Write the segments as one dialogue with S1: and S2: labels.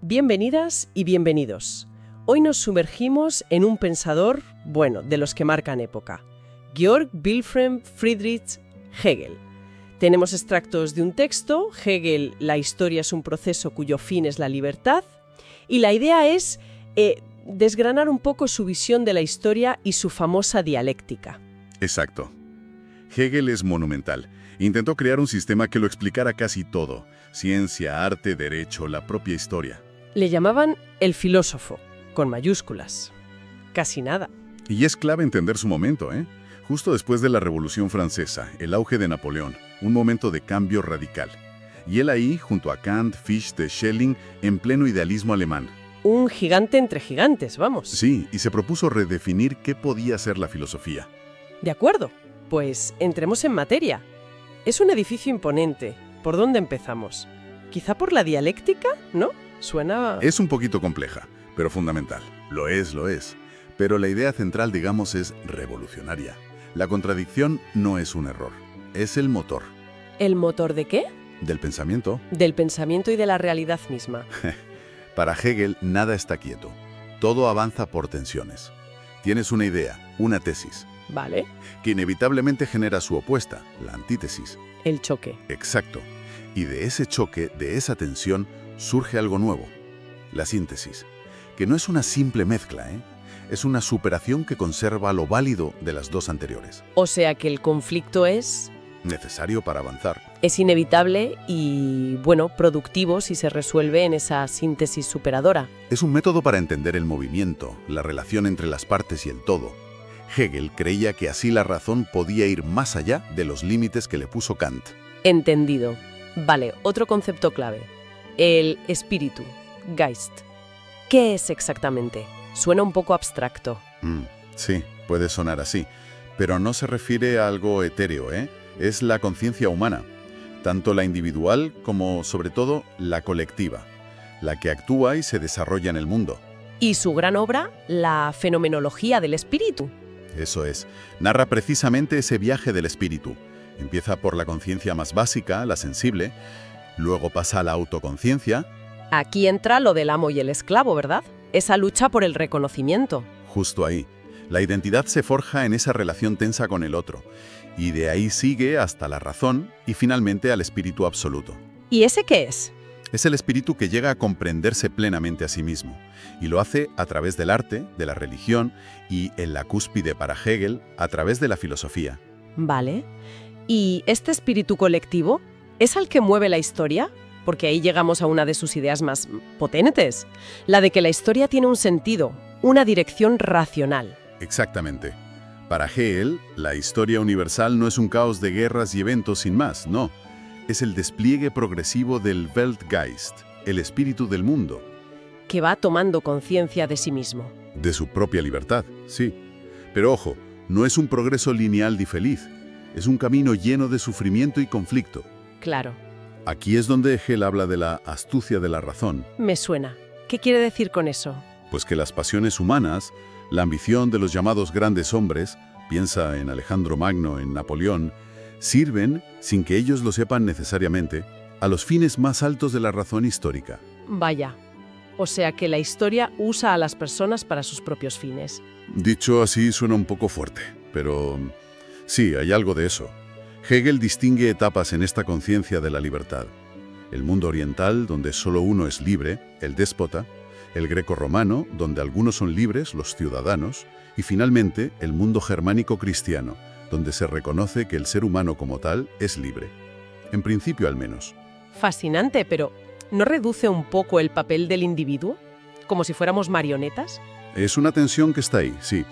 S1: Bienvenidas y bienvenidos. Hoy nos sumergimos en un pensador, bueno, de los que marcan época. Georg Wilhelm Friedrich Hegel. Tenemos extractos de un texto, Hegel, la historia es un proceso cuyo fin es la libertad, y la idea es desgranar un poco su visión de la historia y su famosa dialéctica.
S2: Exacto. Hegel es monumental. Intentó crear un sistema que lo explicara casi todo. Ciencia, arte, derecho, la propia historia.
S1: Le llamaban el filósofo, con mayúsculas. Casi nada.
S2: Y es clave entender su momento, ¿eh? Justo después de la Revolución Francesa, el auge de Napoleón, un momento de cambio radical. Y él ahí, junto a Kant, Fichte, Schelling, en pleno idealismo alemán.
S1: Un gigante entre gigantes, vamos.
S2: Sí, y se propuso redefinir qué podía ser la filosofía.
S1: De acuerdo, pues entremos en materia. Es un edificio imponente. ¿Por dónde empezamos? ¿Quizá por la dialéctica? ¿No? Suena...
S2: Es un poquito compleja, pero fundamental. Lo es. Pero la idea central, digamos, es revolucionaria. La contradicción no es un error, es el motor.
S1: ¿El motor de qué?
S2: Del pensamiento.
S1: Del pensamiento y de la realidad misma.
S2: Para Hegel, nada está quieto. Todo avanza por tensiones. Tienes una idea, una tesis.
S1: Vale.
S2: Que inevitablemente genera su opuesta, la antítesis.
S1: El choque.
S2: Exacto. Y de ese choque, de esa tensión, surge algo nuevo. La síntesis. Que no es una simple mezcla, ¿eh? Es una superación que conserva lo válido de las dos anteriores.
S1: O sea que el conflicto es...
S2: Necesario para avanzar.
S1: Es inevitable y, bueno, productivo si se resuelve en esa síntesis superadora.
S2: Es un método para entender el movimiento, la relación entre las partes y el todo. Hegel creía que así la razón podía ir más allá de los límites que le puso Kant.
S1: Entendido. Vale, otro concepto clave. El espíritu, Geist. ¿Qué es exactamente? Suena un poco abstracto.
S2: Sí, puede sonar así, pero no se refiere a algo etéreo, ¿eh? Es la conciencia humana, tanto la individual como, sobre todo, la colectiva, la que actúa y se desarrolla en el mundo.
S1: ¿Y su gran obra, la fenomenología del espíritu?
S2: Eso es. Narra precisamente ese viaje del espíritu. Empieza por la conciencia más básica, la sensible, luego pasa a la autoconciencia.
S1: Aquí entra lo del amo y el esclavo, ¿verdad? Esa lucha por el reconocimiento.
S2: Justo ahí. La identidad se forja en esa relación tensa con el otro, y de ahí sigue hasta la razón y finalmente al espíritu absoluto.
S1: ¿Y ese qué es?
S2: Es el espíritu que llega a comprenderse plenamente a sí mismo, y lo hace a través del arte, de la religión y, en la cúspide para Hegel, a través de la filosofía.
S1: Vale. ¿Y este espíritu colectivo es al que mueve la historia? Porque ahí llegamos a una de sus ideas más potentes, la de que la historia tiene un sentido, una dirección racional.
S2: Exactamente. Para Hegel, la historia universal no es un caos de guerras y eventos sin más, no. Es el despliegue progresivo del Weltgeist, el espíritu del mundo.
S1: Que va tomando conciencia de sí mismo.
S2: De su propia libertad, sí. Pero ojo, no es un progreso lineal y feliz. Es un camino lleno de sufrimiento y conflicto.
S1: Claro.
S2: Aquí es donde Hegel habla de la astucia de la razón.
S1: Me suena. ¿Qué quiere decir con eso?
S2: Pues que las pasiones humanas, la ambición de los llamados grandes hombres, piensa en Alejandro Magno, en Napoleón, sirven, sin que ellos lo sepan necesariamente, a los fines más altos de la razón histórica.
S1: Vaya. O sea que la historia usa a las personas para sus propios fines.
S2: Dicho así suena un poco fuerte, pero sí, hay algo de eso. Hegel distingue etapas en esta conciencia de la libertad. El mundo oriental, donde solo uno es libre, el déspota; el greco-romano, donde algunos son libres, los ciudadanos; y finalmente el mundo germánico cristiano, donde se reconoce que el ser humano como tal es libre. En principio al menos.
S1: Fascinante, pero ¿no reduce un poco el papel del individuo? ¿Como si fuéramos marionetas?
S2: Es una tensión que está ahí, sí.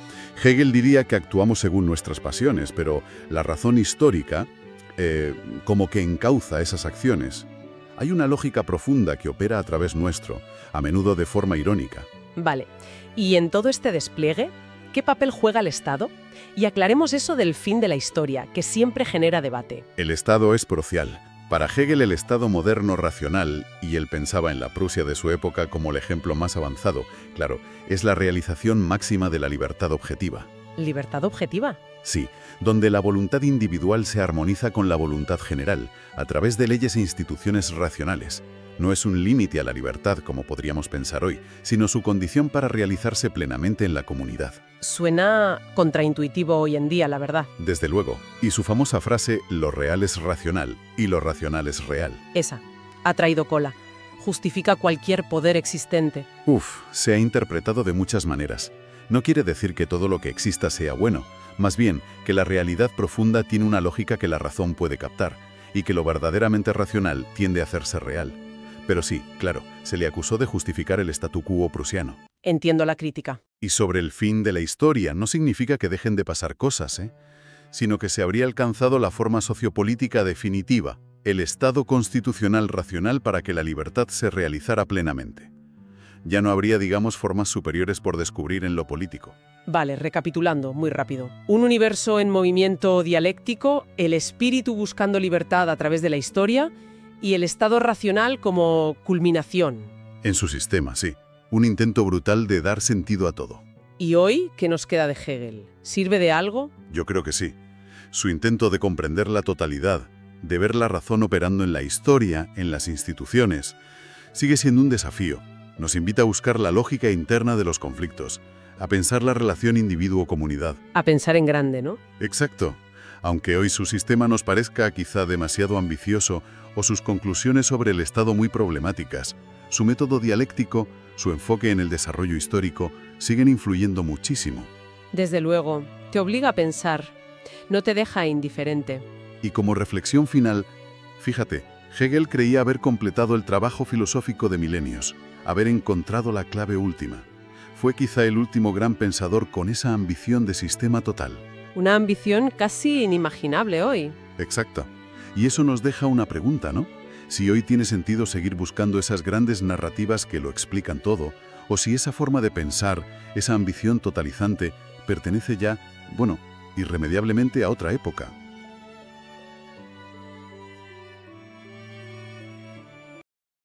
S2: Hegel diría que actuamos según nuestras pasiones, pero la razón histórica como que encauza esas acciones. Hay una lógica profunda que opera a través nuestro, a menudo de forma irónica.
S1: Vale. ¿Y en todo este despliegue, qué papel juega el Estado? Y aclaremos eso del fin de la historia, que siempre genera debate.
S2: El Estado es crucial. Para Hegel, el Estado moderno racional, y él pensaba en la Prusia de su época como el ejemplo más avanzado, claro, es la realización máxima de la libertad objetiva.
S1: ¿Libertad objetiva?
S2: Sí, donde la voluntad individual se armoniza con la voluntad general, a través de leyes e instituciones racionales. No es un límite a la libertad, como podríamos pensar hoy, sino su condición para realizarse plenamente en la comunidad.
S1: Suena contraintuitivo hoy en día, la verdad.
S2: Desde luego. Y su famosa frase, lo real es racional y lo racional es real.
S1: Esa. Ha traído cola. Justifica cualquier poder existente.
S2: Se ha interpretado de muchas maneras. No quiere decir que todo lo que exista sea bueno, más bien que la realidad profunda tiene una lógica que la razón puede captar, y que lo verdaderamente racional tiende a hacerse real. Pero sí, claro, se le acusó de justificar el statu quo prusiano.
S1: Entiendo la crítica.
S2: Y sobre el fin de la historia no significa que dejen de pasar cosas, sino que se habría alcanzado la forma sociopolítica definitiva, el Estado constitucional racional para que la libertad se realizara plenamente. Ya no habría, digamos, formas superiores por descubrir en lo político.
S1: Vale, recapitulando, muy rápido. Un universo en movimiento dialéctico, el espíritu buscando libertad a través de la historia y el estado racional como culminación.
S2: En su sistema, sí. Un intento brutal de dar sentido a todo.
S1: ¿Y hoy qué nos queda de Hegel? ¿Sirve de algo?
S2: Yo creo que sí. Su intento de comprender la totalidad, de ver la razón operando en la historia, en las instituciones, sigue siendo un desafío. Nos invita a buscar la lógica interna de los conflictos, a pensar la relación individuo-comunidad.
S1: A pensar en grande, ¿no?
S2: Exacto. Aunque hoy su sistema nos parezca quizá demasiado ambicioso o sus conclusiones sobre el Estado muy problemáticas, su método dialéctico, su enfoque en el desarrollo histórico, siguen influyendo muchísimo.
S1: Desde luego, te obliga a pensar, no te deja indiferente.
S2: Y como reflexión final, fíjate, Hegel creía haber completado el trabajo filosófico de milenios, haber encontrado la clave última. Fue quizá el último gran pensador con esa ambición de sistema total.
S1: Una ambición casi inimaginable hoy.
S2: Exacto. Y eso nos deja una pregunta, ¿no? Si hoy tiene sentido seguir buscando esas grandes narrativas que lo explican todo, o si esa forma de pensar, esa ambición totalizante, pertenece ya, irremediablemente a otra época.